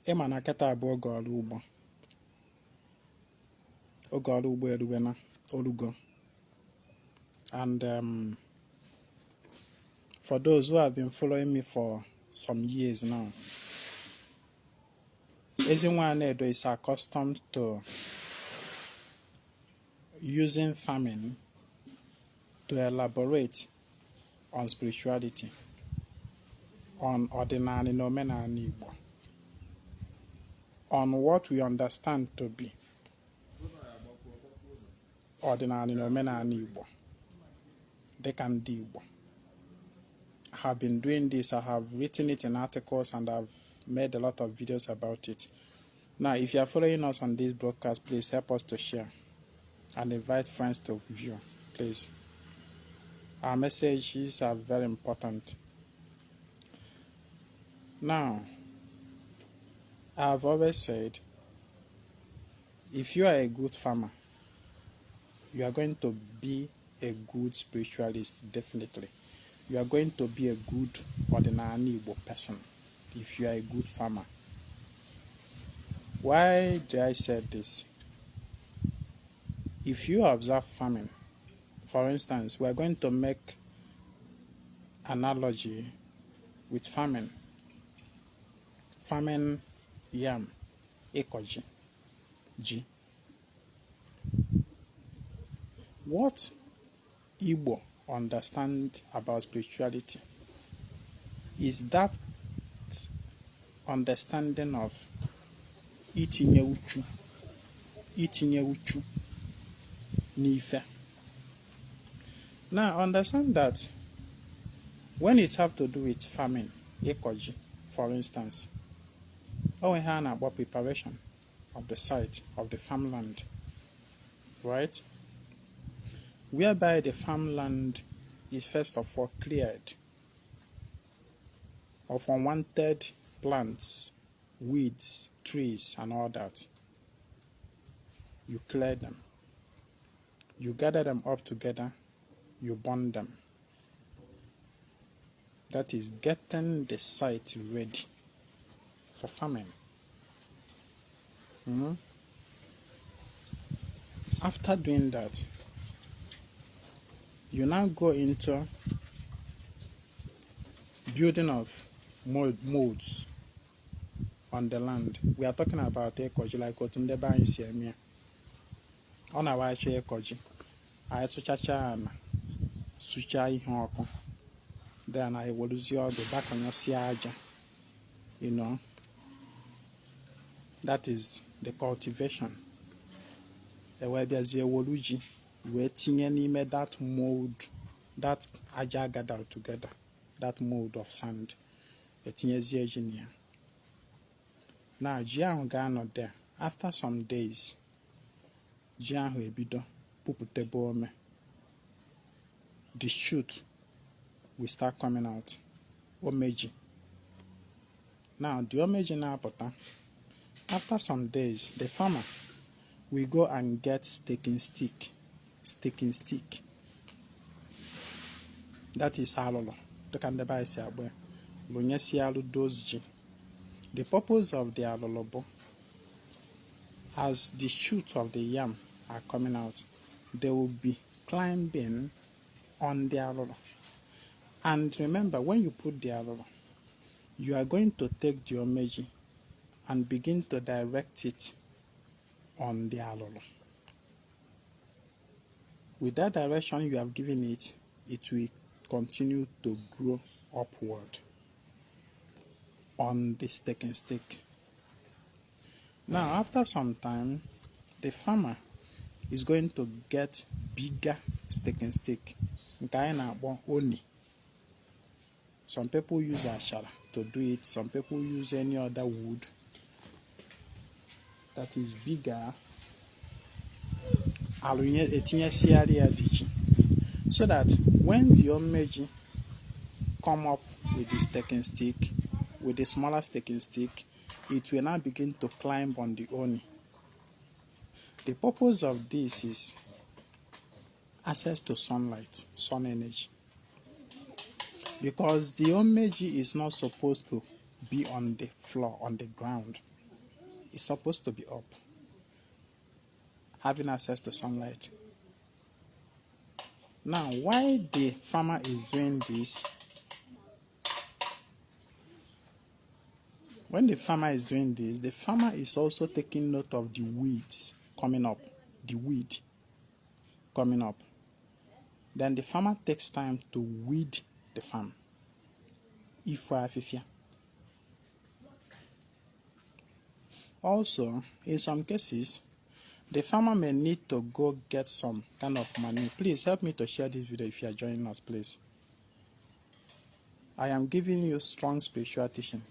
ịma na kịta bụ oge ọrụ ugbo eruwe na orugo. And for those who have been following me for some years now, Ezinwa Anaedo is accustomed to using farming to elaborate on spirituality, on ordinary nomenal Igbo, on what we understand to be ordinary nomenal Igbo, dịka ndị Igbo. I have been doing this. I have written it in articles and I've made a lot of videos about it. Now, if you are following us on this broadcast, please help us to share and invite friends to view, please. Our messages are very important. Now, I've always said, if you are a good farmer, you are going to be a good spiritualist, definitely. You are going to be a good ordinary Igbo person if you are a good farmer. Why do I say this? If you observe farming, for instance, we are going to make analogy with farming. Farming yam, ekoji, ji. What Igbo understand about spirituality is that understanding of itinye uchu n'ife. Now understand that when it have to do with farming, ekoji, for instance, we have about preparation of the site of the farmland, right? Whereby the farmland is first of all cleared of unwanted plants, weeds, trees, and all that. You clear them. You gather them up together. You burn them. That is getting the site ready for farming. After doing that, you now go into building of molds on the land. We are talking about ekoji like otundeba in Siamia. On our ekoji, I suchacha na sucha ihe ọkụ. Then I will lose all the back on your siaja. You know, that is the cultivation. We're tinye that mold, that aja gathered together, that mold of sand. Now, ji ahụ ga-anọ there. After some days, ji ahụ ebido puputebe ome. The shoot will start coming out. Omeji. Now, the omeji na-apụta. After some days, the farmer will go and get staking stick. That is alolo. The kandeba is abwe. Lunyesi alu dozji. The purpose of the alolobo, as the shoots of the yam are coming out, they will be climbing on the alolo. And remember, when you put the alolo, you are going to take the omeji and begin to direct it on the alolo. With that direction you have given it, it will continue to grow upward on the staking stick. Now, after some time, the farmer is going to get bigger staking stick. Oni. Some people use ashara to do it. Some people use any other wood that is bigger. So that when the omeji come up with the staking stick, with the smaller staking stick, it will now begin to climb on the oni. The purpose of this is access to sunlight, sun energy. Because the omeji is not supposed to be on the floor, on the ground. It's supposed to be up, having access to sunlight. Now, why the farmer is doing this? When the farmer is doing this, the farmer is also taking note of the weeds coming up, the weed coming up. Then the farmer takes time to weed the farm. Also, in some cases, the farmer may need to go get some kind of money. Please help me to share this video if you are joining us, please. I am giving you strong spiritual teaching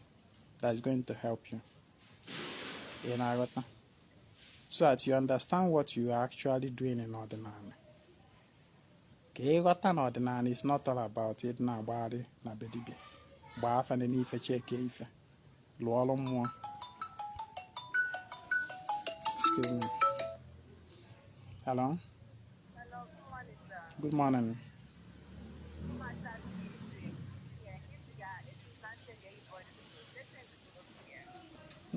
that is going to help you. So that you understand what you are actually doing in ordinary. Ordinary is not all about it na body na bedibi. Bafa na nife cheke ife. Luolo mo. Excuse me. Hello? Hello, good morning, sir. Good morning.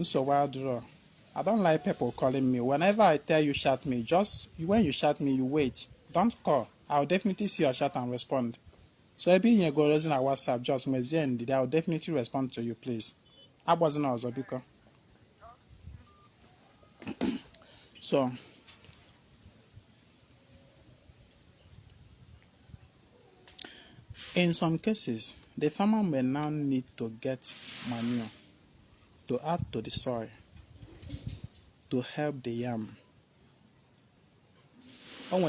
So wild draw. I don't like people calling me. Whenever I tell you shout me, just when you shout me, you wait. Don't call. I'll definitely see your shout and respond. So if you go using our WhatsApp, just message, I'll definitely respond to you, please. I wasn't also because. So in some cases, the farmer may now need to get manure to add to the soil to help the yam. All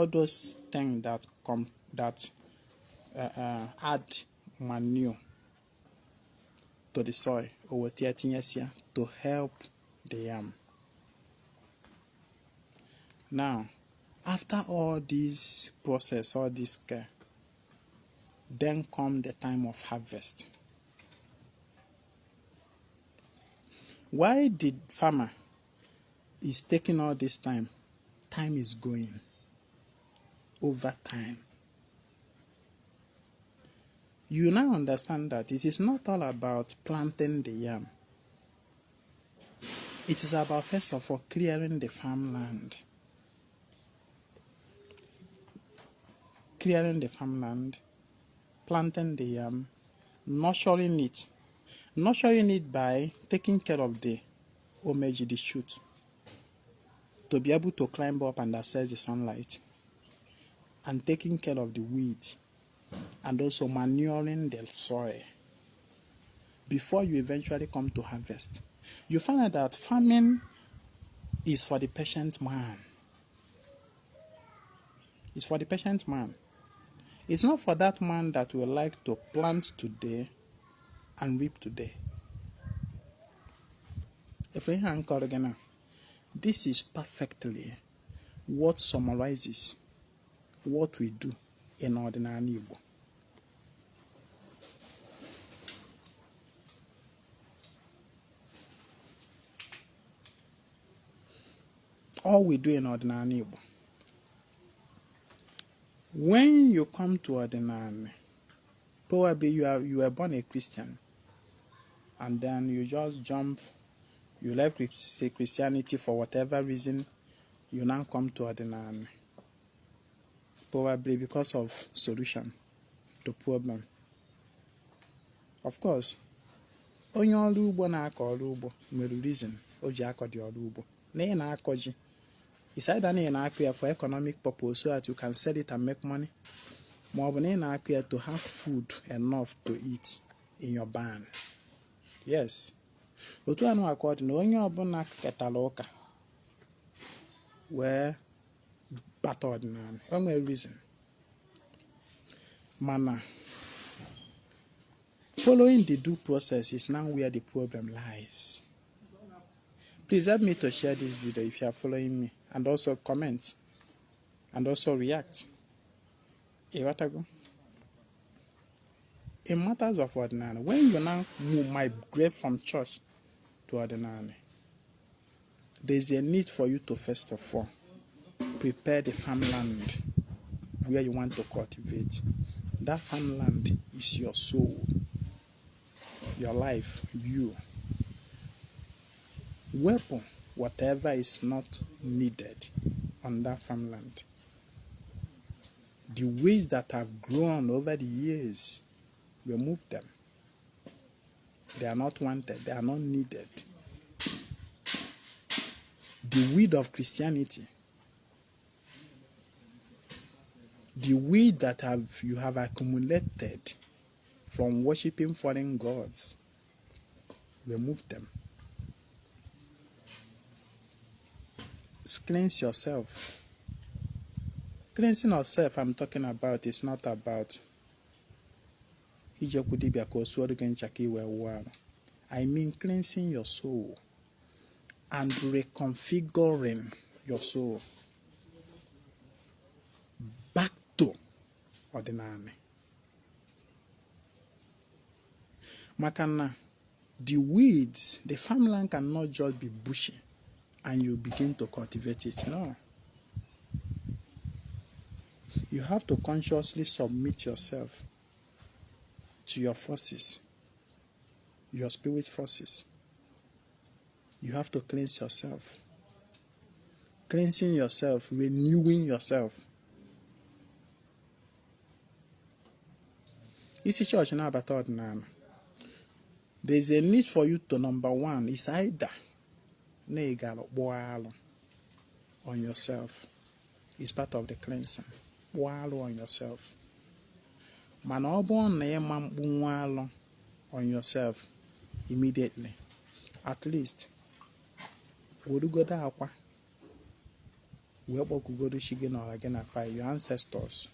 those things that add manure to the soil to help the yam. Now, after all this process, all this care, then come the time of harvest. Why the farmer is taking all this time? Time is going. Over time. You now understand that it is not all about planting the yam. It is about, first of all, clearing the farmland. Clearing the farmland, planting the yam, nurturing it. Nurturing it by taking care of the homage, the shoot, to be able to climb up and access the sunlight, and taking care of the weed, and also manuring the soil before you eventually come to harvest. You find out that farming is for the patient man. It's for the patient man. It's not for that man that will like to plant today and reap today. This is perfectly what summarizes what we do in ordinary Igbo. All we do in ordinary Igbo. When you come to ordinary, probably you were born a Christian, and then you just jump, you left Christianity for whatever reason, you now come to ordinary. Probably because of solution to problem. Of course, onye ọrụ ugbo na-akọ ọrụ ugbo nwere reason o ji akọ dị ọrụ ugbo. Na ị na-akọ ji, it's either na ị na-akọ ya for economic purpose so that you can sell it and make money, ma ọ bụ na ị na-akọ ya to have food enough to eat in your barn. Yes. Otu anụ akọ dị na onye ọbụla ketara ụka wee bata ọdịnala, o nwere reason. Mana following the due process is now where the problem lies. Please help me to share this video if you are following me, and also comment, and also react. In matters of ordinary, when you now migrate from church to ordinary, there is a need for you to first of all prepare the farmland where you want to cultivate. That farmland is your soul, your life, you. Weapon whatever is not needed on that farmland. The weeds that have grown over the years, remove them. They are not wanted, they are not needed. The weed of Christianity, the weed that you have accumulated from worshiping foreign gods, remove them. Cleanse yourself. Cleansing of self I'm talking about is not about I mean cleansing your soul and reconfiguring your soul back to ordinary. Makana, the weeds, the farmland cannot just be bushy and you begin to cultivate it. No. You have to consciously submit yourself to your forces, your spirit forces. You have to cleanse yourself. Cleansing yourself, renewing yourself. It's church now about ordinary. There's a need for you to, number one, is either on yourself. It's part of the cleansing. On yourself. Man, on yourself immediately. At least, your ancestors,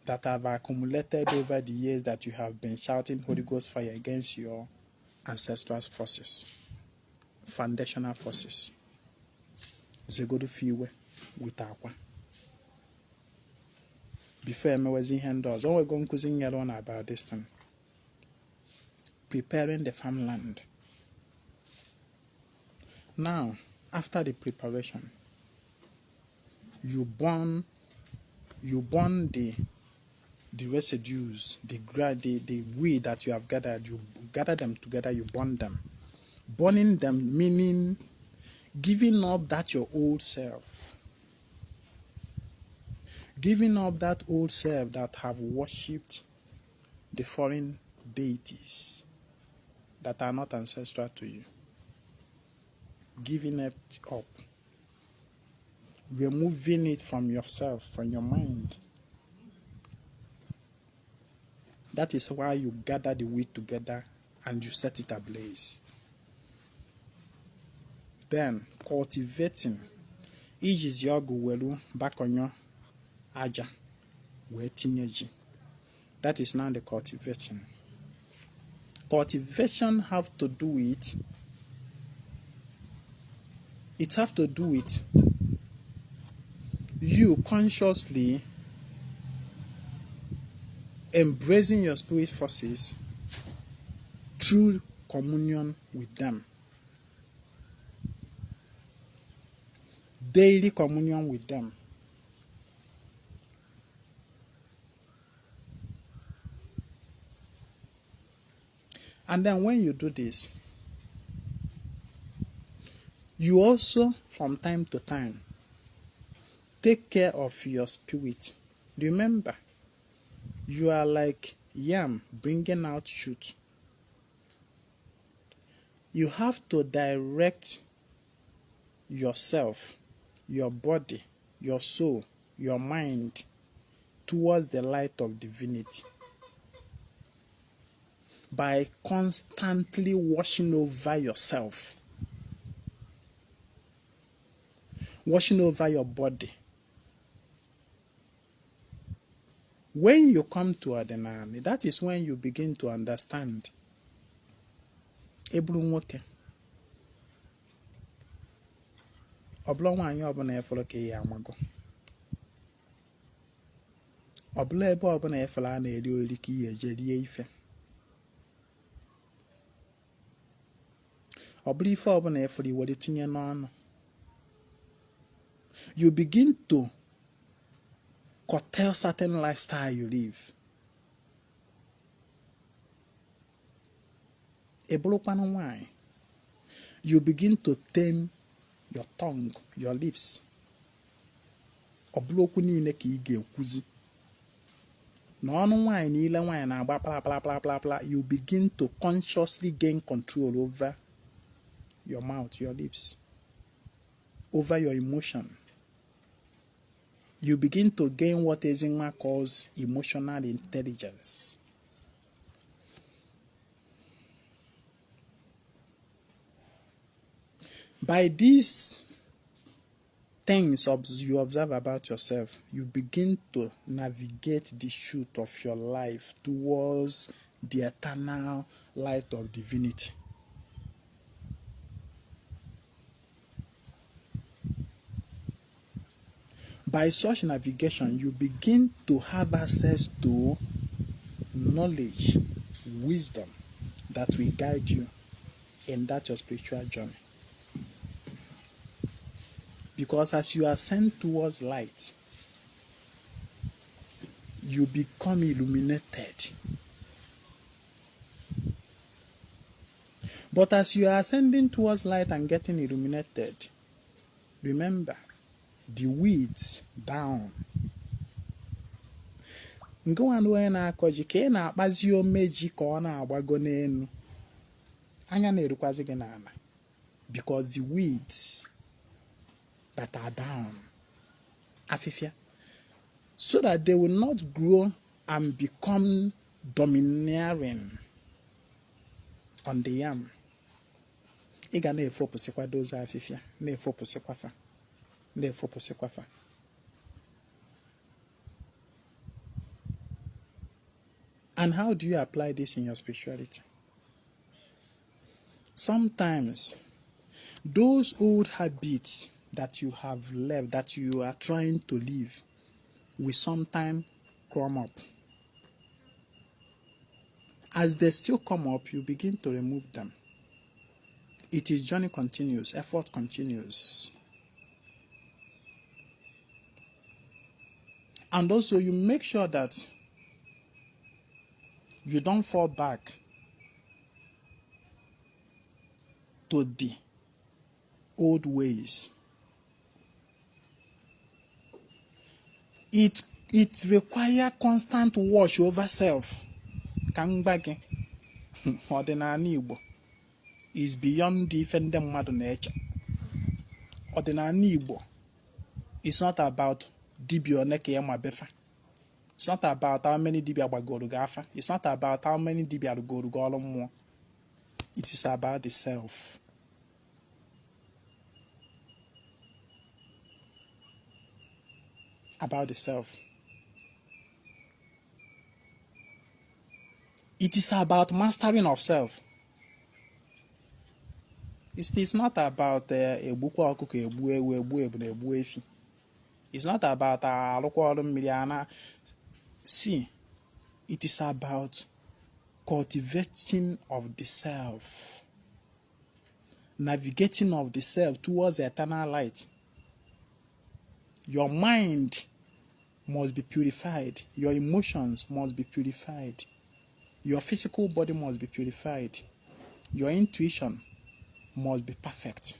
that have accumulated over the years that you have been shouting Holy Ghost fire against your ancestral forces, foundational forces. Zegodu fiwe with aqua. Before I was in handles, all we're going to sing on about this thing. Preparing the farmland. Now, after the preparation, you burn the residues, the weed that you have gathered. You gather them together, you burn them. Burning them meaning giving up that your old self. Giving up that old self that have worshipped the foreign deities that are not ancestral to you. Giving it up. Removing it from yourself, from your mind. That is why you gather the wheat together and you set it ablaze. Then, cultivating. Each is your guwelu back on your aja. That is now the cultivation. Cultivation have to do it. It have to do with you consciously embracing your spirit forces through communion with them. Daily communion with them. And then when you do this, you also, from time to time, take care of your spirit. Remember, you are like yam bringing out shoot. You have to direct yourself, your body, your soul, your mind towards the light of divinity by constantly washing over yourself, washing over your body. When you come to ordinary, that is when you begin to understand. Ebru nwoke. Ọbụla nwaanyị ọbụla efere ka ya amago. Ọbụla ebe ọbụla efere a na-eri ori ka ihe eje rie ife. Ọbụla ife ọbụla efere iwere tinye n'ọnụ. You begin to curtail certain lifestyle you live. Why? You begin to tame your tongue, your lips. Obloku niile ka ị ga-ekwuzi. N'ọnụ nwanyị niile nwanyị na-agba pla, you begin to consciously gain control over your mouth, your lips, over your emotion. You begin to gain what Ezinwa calls emotional intelligence. By these things you observe about yourself, you begin to navigate the chute of your life towards the eternal light of divinity. By such navigation, you begin to have access to knowledge, wisdom that will guide you in that your spiritual journey. Because as you ascend towards light, you become illuminated. But as you are ascending towards light and getting illuminated, remember, the weeds down. Ngwanụ onye na-akọ ji ka ị na-akpazi omeji ka ọ na-agbago n'elu. Anya na-erukwazi gị n'ala. Because the weeds that are down, afifia, so that they will not grow and become domineering on the yam. Ị ga na-efopụsịkwa doza afifia, na-efopụsịkwafa. And how do you apply this in your spirituality? Sometimes, those old habits that you have left, that you are trying to leave, will sometimes come up. As they still come up, you begin to remove them. It is journey continues, effort continues. And also you make sure that you don't fall back to the old ways. It requires constant watch over self. Kangbage ọdịnala Igbo is beyond the ndị mmadụ na-eche. Ọdịnala Igbo is not about dibia one ka ya ma befa. It's not about how many dibia gbagoro gị afa. It's not about how many dibia rugoro gị ọrụ mmụọ. It is about the self. About the self. It is about mastering of self. It's not about egbukwa ọkụkọ egbu ewu egbu ebu na egbu efi. It's not about alụkwa ọrụ mmiri ana. See, it is about cultivating of the self, navigating of the self towards the eternal light. Your mind must be purified. Your emotions must be purified. Your physical body must be purified. Your intuition must be perfect.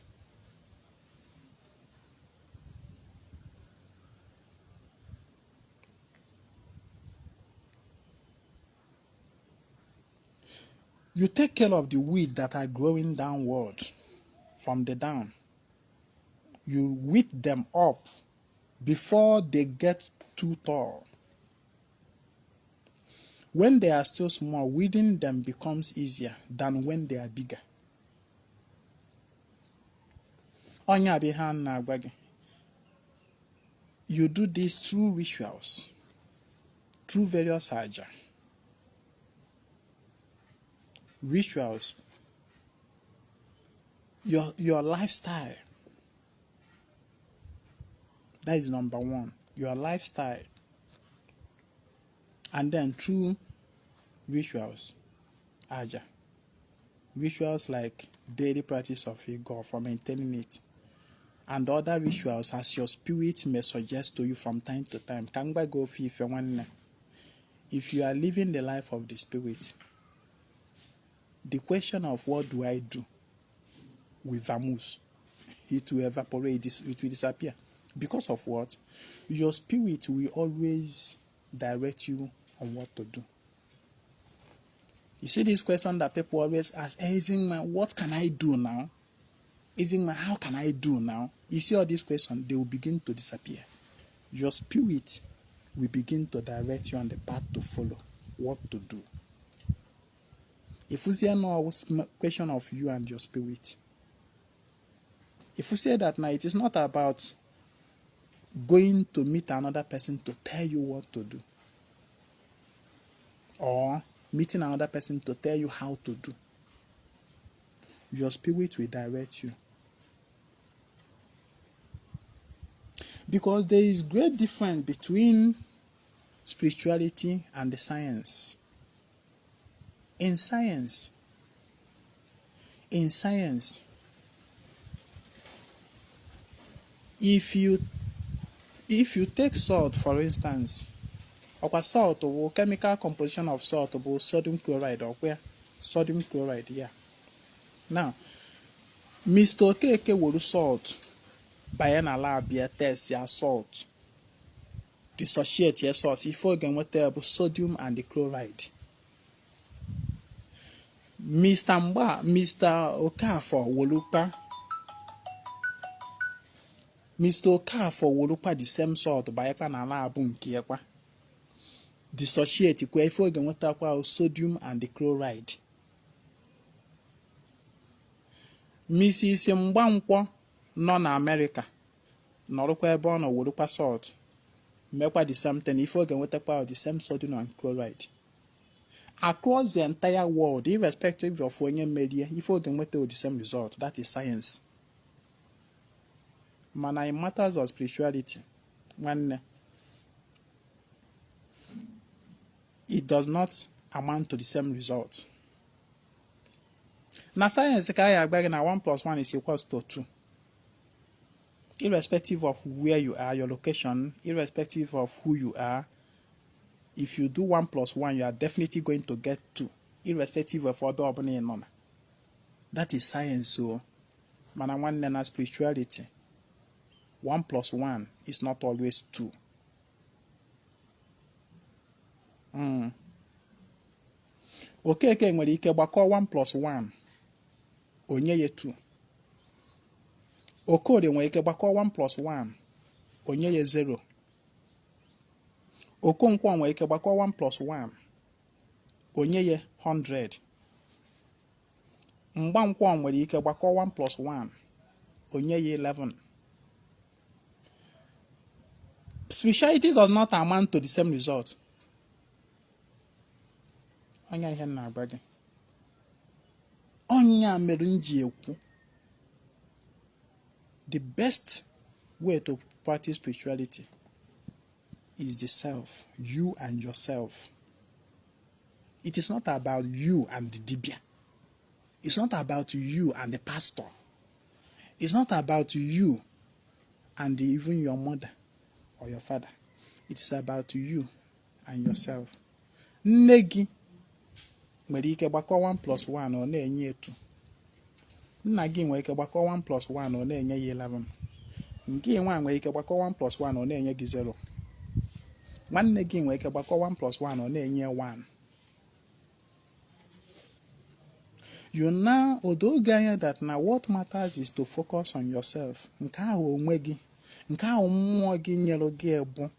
You take care of the weeds that are growing downward from the down. You weed them up before they get too tall. When they are still small, weeding them becomes easier than when they are bigger. You do this through rituals, through various aja. Rituals, your lifestyle. That is number one. Your lifestyle. And then through rituals, aja. Rituals like daily practice of Igor for maintaining it. and other rituals as your spirit may suggest to you from time to time. If you are living the life of the spirit, the question of what do I do will vanish. It will evaporate, it will disappear. Because of what? Your spirit will always direct you on what to do. You see this question that people always ask, hey, Ezinwa, what can I do now? Ezinwa, how can I do now? You see all these questions, they will begin to disappear. Your spirit will begin to direct you on the path to follow, what to do. If you say no, it's a question of you and your spirit. If you say that now, it is not about going to meet another person to tell you what to do, or meeting another person to tell you how to do. Your spirit will direct you. Because there is great difference between spirituality and the science. In science, if you take salt, for instance, or salt or chemical composition of salt or sodium chloride or where sodium chloride, yeah. Now, Mr. Okeke will salt by an lab test your salt. Dissociate your salt if you can what sodium and the chloride. Mr. Okafor will look the same salt by an lab dissociate if you can what sodium and the chloride. Mrs. Mbankwo nọ na America nọrụkwa ebe ọ nọ werukwa salt mekwa the same thing if you ga-enwetakwa the same sodium and chloride. Across the entire world, irrespective of onye merie, if you ga-enweta the same result, that is science. Mana in matters of spirituality, it does not amount to the same result. Na science ka ya agba na 1 + 1 is equals to 2. Irrespective of where you are, your location, irrespective of who you are, if you do 1 + 1, you are definitely going to get 2, irrespective of other opinion. That is science. So, mana one na spirituality, 1 + 1 is not always 2. Okeke nwere ike gbakọ 1 + 1, onye ye 2. Okorie nwere ike gbakọ 1 + 1, onye ye 0. Okonkwo nwere ike gbakọ 1 + 1, onye ye 100. Mgbankwọ nwere ike gbakọ 1 + 1, onye ye 11. Spirituality does not amount to the same result. Onya ihe na-agba gị. Onya mere nji ekwu. The best way to practice spirituality is the self, you and yourself. It is not about you and the dibia. It's not about you and the pastor. It's not about you and even your mother or your father. It is about you and yourself. Nne gị nwere ike gbakọ 1 + 1 ọ na-enye 2. Nna gị nwere ike gbakọ 1 + 1 ọ na-enye ya 11. Nke nwa nwere ike gbakọ 1 + 1 ọ na-enye gị 0. Nwanne gị nwere ike gbakọ 1 + 1 ọ na-enye 1. You now odoge anya that now what matters is to focus on yourself. Nke ahụ onwe gị, nke ahụ mmụọ gị nyere gị ebu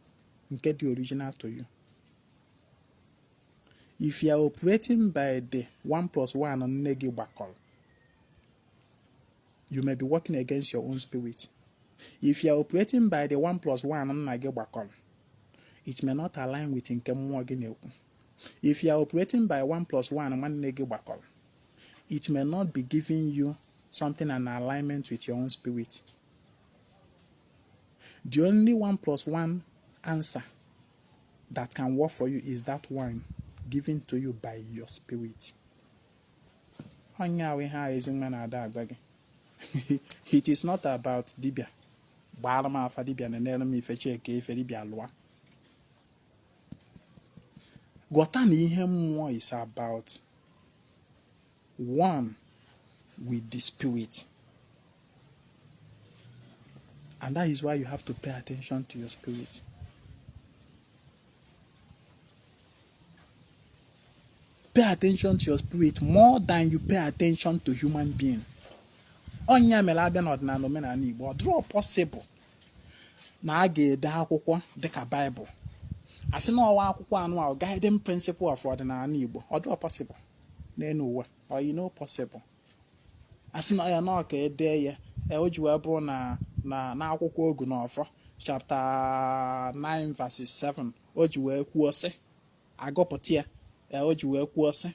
nke dị original to you. If you are operating by the 1 + 1 nne gị gbakọrọ, you may be working against your own spirit. If you are operating by the 1 + 1 nna gị gbakọrọ, it may not align with nke mmụọ gị na-ekwu. If you are operating by 1 + 1 nwanne gị gbakọrọ, it may not be giving you something in alignment with your own spirit. The only 1 + 1 answer that can work for you is that one given to you by your spirit. It is not about dibia. gbara m afa dibịa na-enere m ife cheke ife dibịa lụa. Ghọta na ihe mmụọ is about one with the spirit. And that is why you have to pay attention to your spirit. Pay attention to your spirit more than you pay attention to human being. Onye mere abịa n'ọdịnala omenala Igbo, ọ dịrọ possible na a ga-ede akwụkwọ dịka Bible. Asị na ọwa akwụkwọ anụ ahụ guiding principle of ọdịnala Igbo, ọ dịrọ possible n'elu ụwa, or you know possible. Asị na ya na ọka ede ya, o ji wee bụrụ na akwụkwọ Ogu na Ọfọ chapter 9 verses 7 o ji wee kwuo sị agụpụta ya, o ji wee kwuo sị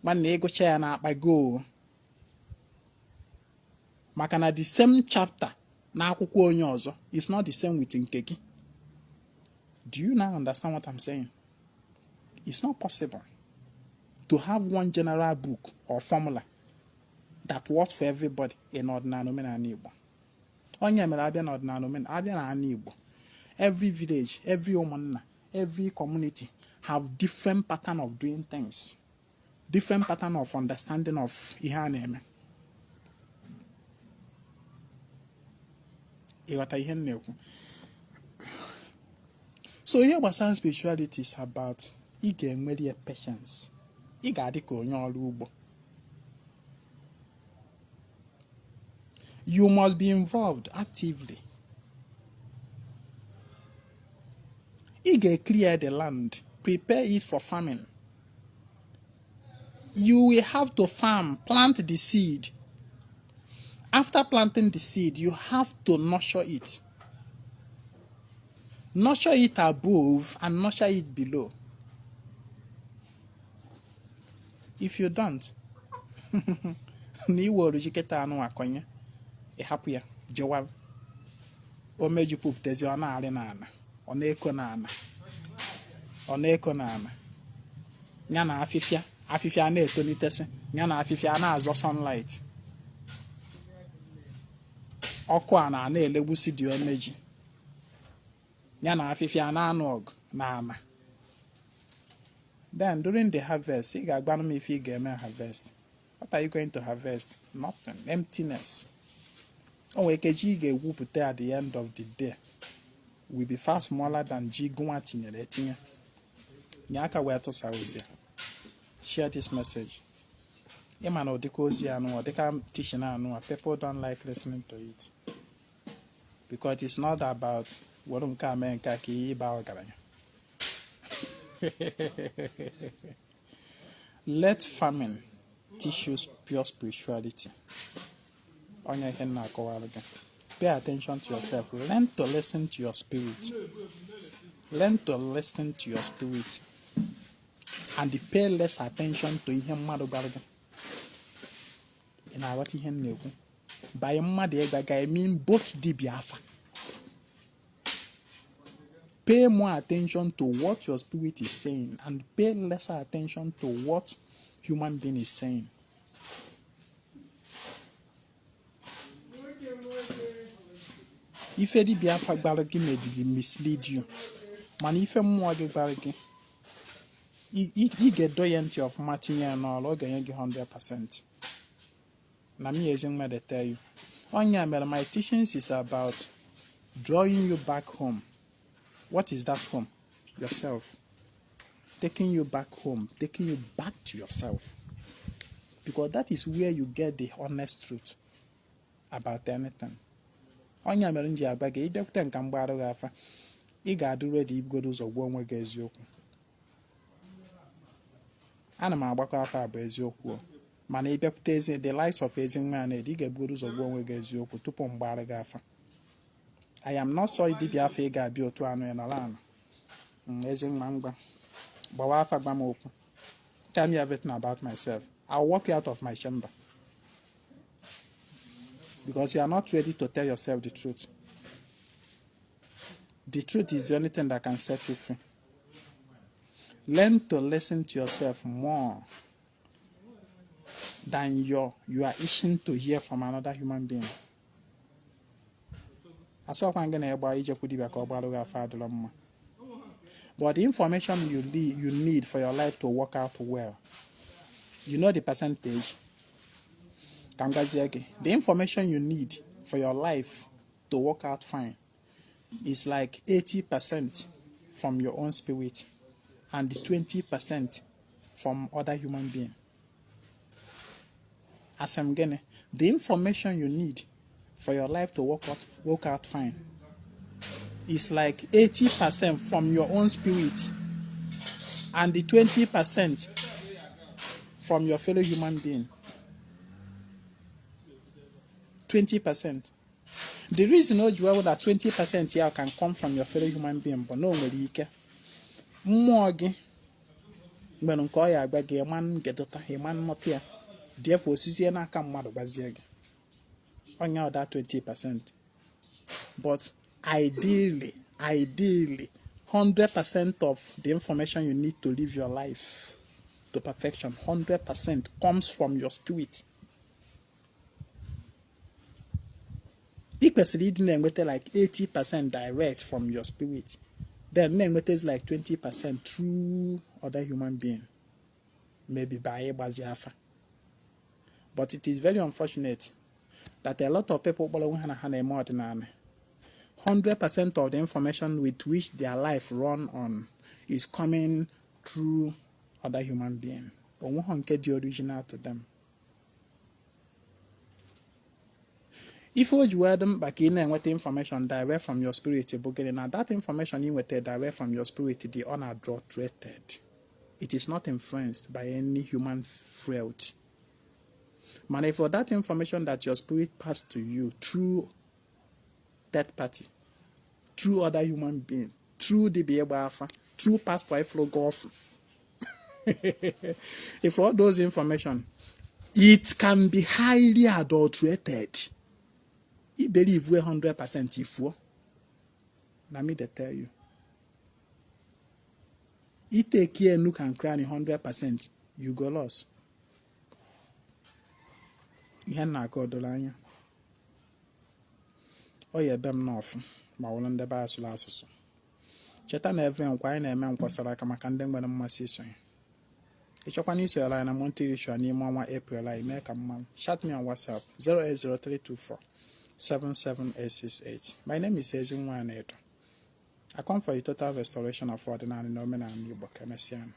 mana ịgụcha ya na-akpago, maka na the same chapter na akwụkwọ onye ọzọ is not the same with nke gị. Do you now understand what I'm saying? It's not possible to have one general book or formula that works for everybody in ọdịnala omenala Igbo. Onye mere abịa n'ọdịnala omenala abịa na ala Igbo, every village, every ụmụnna, every community have different pattern of doing things, different pattern of understanding of ihe a na-eme. Ịghọta ihe m na-ekwu? So ihe gbasara spirituality is about ị ga-enwere ya patience. Ị ga-adị ka onye ọrụ ugbo. You must be involved actively. Ị ga-clear the land, prepare it for farming. You will have to farm, plant the seed. After planting the seed, you have to nurture it. Nurture it above and nurture it below. If you don't, na iwe orujiketa anụ akonye, ị hapụ ya jewal. O mejupụtezi ọ na-arị n'ala, ọ na-eko n'ala, ọ na-eko n'ala. Ya na afịfịa na-etolitesi, ya na afịfịa na-azọ sunlight. Ọkụ a na-elegbusi dị omeji. Ya na afịfịa na-anụ ọgụ n'ala. Then during the harvest, ị ga-agbanụ m ife ị ga-eme harvest. What are you going to harvest? Nothing. Emptiness. O nwere ike ji ị ga-egwupụta at the end of the day will be far smaller than ji gụnwa tinyere etinye. Nye aka wee tụsa ozi. Share this message. Ịma na ụdịka ozi anụ, ụdịka teaching anụ, people don't like listening to it. Because it's not about were nke a mee nke a ka ihe ịba ọgaranya. Let farming teach you pure spirituality. Onye ihe na-akọwara gị. Pay attention to yourself. Learn to listen to your spirit. Learn to listen to your spirit. And pay less attention to ihe mmadụ gwara gị. Ị na-aghọta ihe m na-ekwu? By mmadụ ịgwa I mean both dibịa afa. Pay more attention to what your spirit is saying and pay lesser attention to what human being is saying. Ife dibịa afa gwara gị may mislead you. Mana ife mmụọ gị gwara gị, ị ga-edo ya ntị ọfụma tinye ya n'ọrụ, ọ ga-enye gị 100%. Na me Ezinwa dey tell you. Onye mere my teachings is about drawing you back home. What is that home? Yourself. Taking you back home, taking you back to yourself. Because that is where you get the honest truth about anything. Onye mere nji agba gị idepụta nka mgbara gị afa, ị ga-adị ready ibugodo ụzọ gwa onwe gị eziokwu. Ana m agbakọ afa bụ eziokwu. Mana ịbịapụta the lies of Ezinwa Anaedo, ị ga-ebugodo ụzọ gwa onwe gị eziokwu tupu mgbara gị afa. I am not sorry dibịa afa ị ga-abịa otu anụ ya n'ala anụ. Ezinwa ngwa. Gbawa afa gba m okwu. Tell me everything about myself. I'll walk you out of my chamber. Because you are not ready to tell yourself the truth. The truth is the only thing that can set you free. Learn to listen to yourself more than you are itching to hear from another human being. asọkwa ngị na-egba ijekwu dibịa ka ọ gbalụ gị afọ adịrọ mma. But the information you need for your life to work out well, you know the percentage? The information you need for your life to work out fine is like 80% from your own spirit and 20% from other human beings. As I'm getting, the information you need for your life to work out fine is like 80% from your own spirit and the 20% from your fellow human being. 20%. The reason that 20% here can come from your fellow human being, but no nwere ike. Mmụọ gị mgbe nke ọ ya agba gị man gedota man mmụta ya. Therefore, sizie n'aka mmadụ gbazie gị. Onye that 20%. But ideally, 100% of the information you need to live your life to perfection, 100% comes from your spirit. It kwesịrị ịdị na-enweta like 80% direct from your spirit. Then na-enweta is like 20% through other human being. Maybe by ịgbazi afa. But it is very unfortunate that a lot of people 100% of the information with which their life run on is coming through other human beings. The original to them. If you were them back in and with information direct from your spirit, now that information you direct from your spirit, the unadulterated. It is not influenced by any human frailty. Man, if for that information that your spirit passed to you through third party, through other human being, through the Alpha, through Pastor Iflo Golf, if all those information, it can be highly adulterated. You believe we're 100% if let me tell you. You take care and look and cry 100%, you go lost. Ihe na-akọ doro anya. O ya ebe m n'ọfụ ma wụrụ ndebe asụrụ asụsụ. Cheta na every nkwa anyị na-eme nkwasara aka maka ndị nwere mmasị isonye. Ịchọkwana iso ya na Monthly Ritual n'ime ọnwa April anyị mee ka mma. Chat me on WhatsApp 08032477868. My name is Ezinwa Anaedo. I come for a total restoration of ordinary and omenala Igbo. Kemesian.